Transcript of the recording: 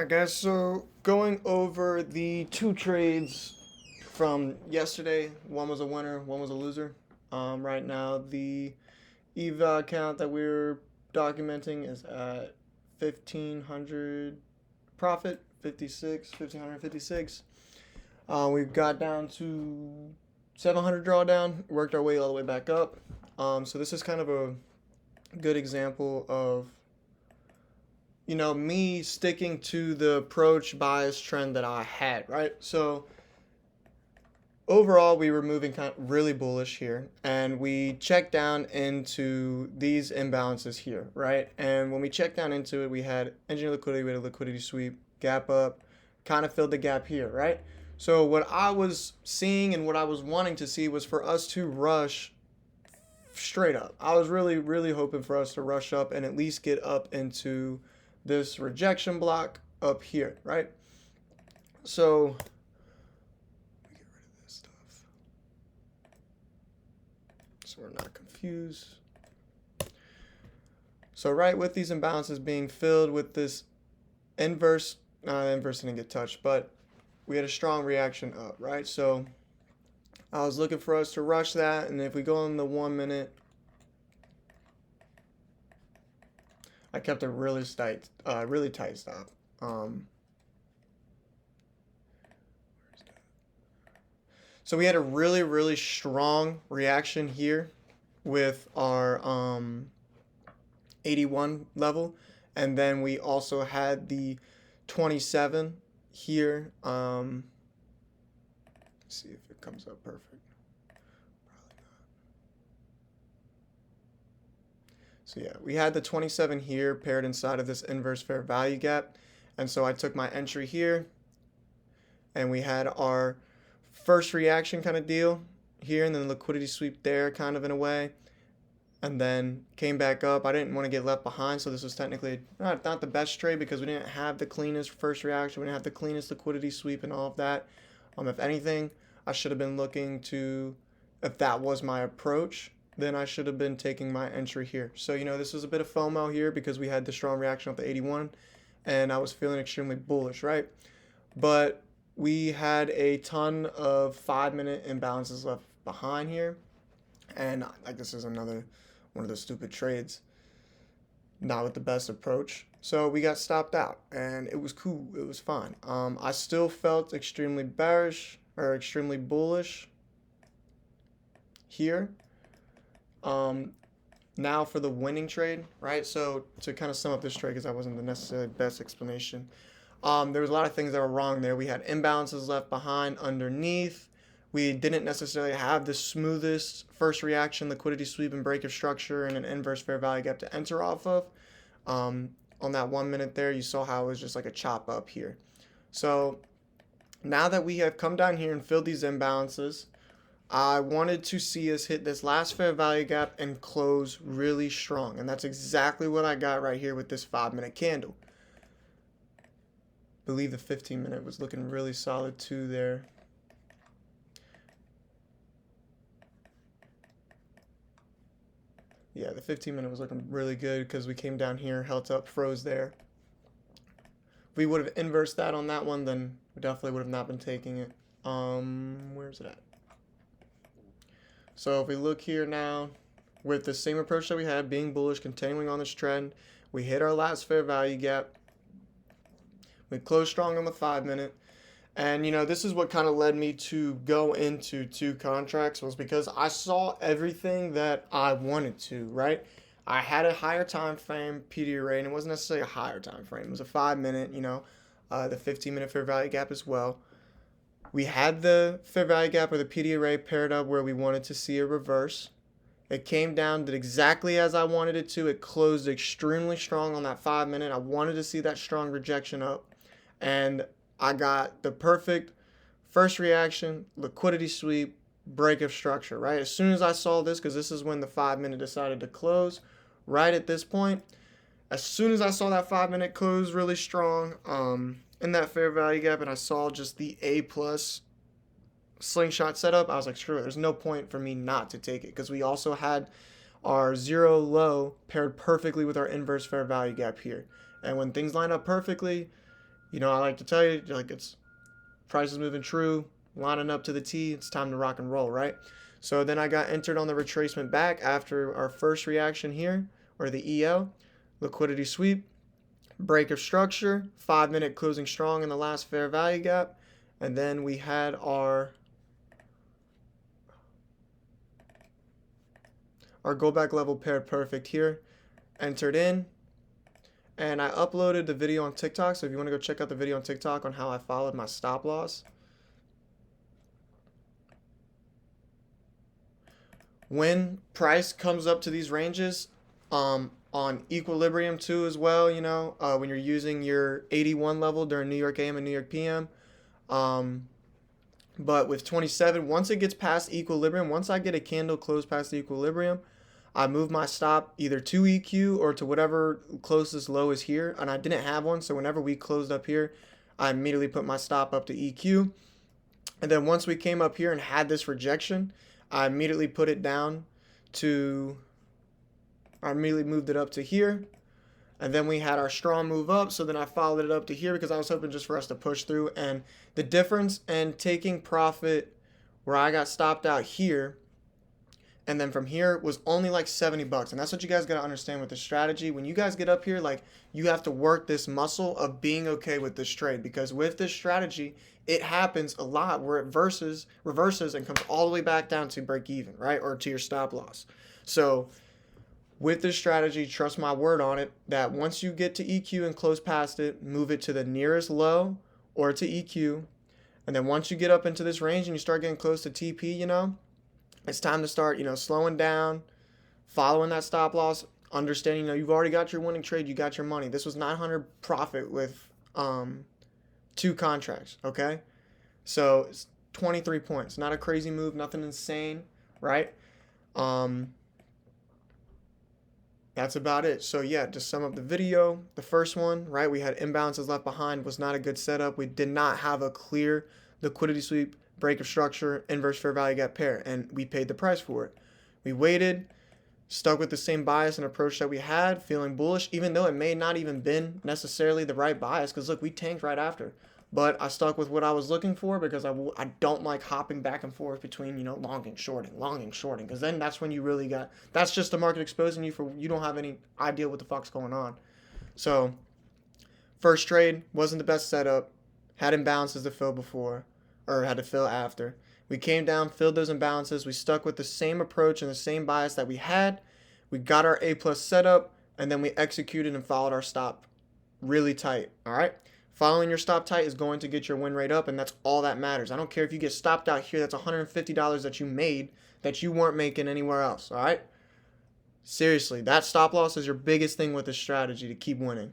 I guess so. Going over the two trades from yesterday, one was a winner, one was a loser. Right now, the eval count that we're documenting is at 1,500 profit, 56, 1,556. We've got down to 700 drawdown, worked our way all the way back up. So this is kind of a good example of me sticking to the approach bias trend that I had, right? So overall, we were moving kind of really bullish here, and we checked down into these imbalances here, right? And when we checked down into it, we had engineer liquidity, we had a liquidity sweep, gap up, kind of filled the gap here, right? So what I was seeing and what I was wanting to see was for us to rush straight up. I was really, really hoping for us to rush up and at least get up into this rejection block up here, right? So let me get rid of this stuff so we're not confused. So right with these imbalances being filled with this inverse didn't get touched, but we had a strong reaction up, right? So I was looking for us to rush that, and if we go on the 1 minute, I kept a really tight stop. So we had a really, really strong reaction here with our 81 level, and then we also had the 27 here. Let's see if it comes up perfect. So yeah, we had the 27 here paired inside of this inverse fair value gap. And so I took my entry here, and we had our first reaction kind of deal here, and then liquidity sweep there kind of in a way, and then came back up. I didn't want to get left behind, so this was technically not the best trade because we didn't have the cleanest first reaction. We didn't have the cleanest liquidity sweep and all of that. If anything, I should have been looking to, if that was my approach, then I should have been taking my entry here. So, this was a bit of FOMO here because we had the strong reaction of the 81, and I was feeling extremely bullish, right? But we had a ton of 5-minute imbalances left behind here, and like this is another one of the stupid trades. Not with the best approach. So we got stopped out, and it was cool. It was fine. I still felt extremely bearish or extremely bullish here. Now for the winning trade, right? So to kind of sum up this trade, because that wasn't the necessarily best explanation. There was a lot of things that were wrong there. We had imbalances left behind underneath. We didn't necessarily have the smoothest first reaction, liquidity sweep, and break of structure, and an inverse fair value gap to enter off of. On that 1 minute there, you saw how it was just like a chop up here. So now that we have come down here and filled these imbalances, I wanted to see us hit this last fair value gap and close really strong. And that's exactly what I got right here with this 5-minute candle. I believe the 15-minute was looking really solid too there. Yeah, the 15-minute was looking really good because we came down here, held up, froze there. If we would have inversed that on that one, then we definitely would have not been taking it. Where's it at? So if we look here now, with the same approach that we had, being bullish, continuing on this trend, we hit our last fair value gap. We closed strong on the 5-minute. And, this is what kind of led me to go into 2 contracts, was because I saw everything that I wanted to, right? I had a higher time frame PD array, and it wasn't necessarily a higher time frame. It was a 5-minute, the 15-minute fair value gap as well. We had the fair value gap or the PD array paired up where we wanted to see a reverse. It came down, did exactly as I wanted it to. It closed extremely strong on that 5-minute. I wanted to see that strong rejection up. And I got the perfect first reaction, liquidity sweep, break of structure, right? As soon as I saw this, because this is when the 5-minute decided to close, right at this point, as soon as I saw that 5-minute close really strong in that fair value gap, and I saw just the A+ slingshot setup, I was like, screw it. There's no point for me not to take it, because we also had our 0 low paired perfectly with our inverse fair value gap here. And when things line up perfectly, You know, I like to tell you, like, it's price is moving true, lining up to the T. It's time to rock and roll, right? So then I got entered on the retracement back after our first reaction here, or the EL, liquidity sweep, break of structure, 5-minute closing strong in the last fair value gap, and then we had our go back level paired perfect here, entered in, and I uploaded the video on TikTok. So if you want to go check out the video on TikTok on how I followed my stop loss. When price comes up to these ranges, on equilibrium too as well, you know, when you're using your 81 level during New York AM and New York PM. But with 27, once it gets past equilibrium, once I get a candle close past the equilibrium, I move my stop either to EQ or to whatever closest low is here. And I didn't have one, so whenever we closed up here, I immediately put my stop up to EQ. And then once we came up here and had this rejection, I immediately put it down to, I immediately moved it up to here. And then we had our strong move up, so then I followed it up to here because I was hoping just for us to push through. And the difference in taking profit where I got stopped out here and then from here was only like $70. And that's what you guys got to understand with this strategy. When you guys get up here, like, you have to work this muscle of being okay with this trade, because with this strategy, it happens a lot where it reverses and comes all the way back down to break even, right? Or to your stop loss. So with this strategy, trust my word on it, that once you get to EQ and close past it, move it to the nearest low or to EQ. And then once you get up into this range and you start getting close to TP, you know, it's time to start, you know, slowing down, following that stop loss, understanding, you know, you've already got your winning trade, you got your money. This was 900 profit with 2 contracts, okay? So it's 23 points. Not a crazy move, nothing insane, right? That's about it. So yeah, to sum up the video, the first one, right, we had imbalances left behind, was not a good setup. We did not have a clear liquidity sweep, break of structure, inverse fair value gap pair, and we paid the price for it. We waited, stuck with the same bias and approach that we had, feeling bullish, even though it may not even been necessarily the right bias, because look, we tanked right after. But I stuck with what I was looking for, because I don't like hopping back and forth between, you know, long and shorting, because then that's when you really got, that's just the market exposing you for, you don't have any idea what the fuck's going on. So first trade wasn't the best setup, had imbalances to fill before, or had to fill after. We came down, filled those imbalances, we stuck with the same approach and the same bias that we had, we got our A+ setup, and then we executed and followed our stop really tight, all right? Following your stop tight is going to get your win rate up, and that's all that matters. I don't care if you get stopped out here, that's $150 that you made that you weren't making anywhere else, all right? Seriously, that stop loss is your biggest thing with this strategy to keep winning.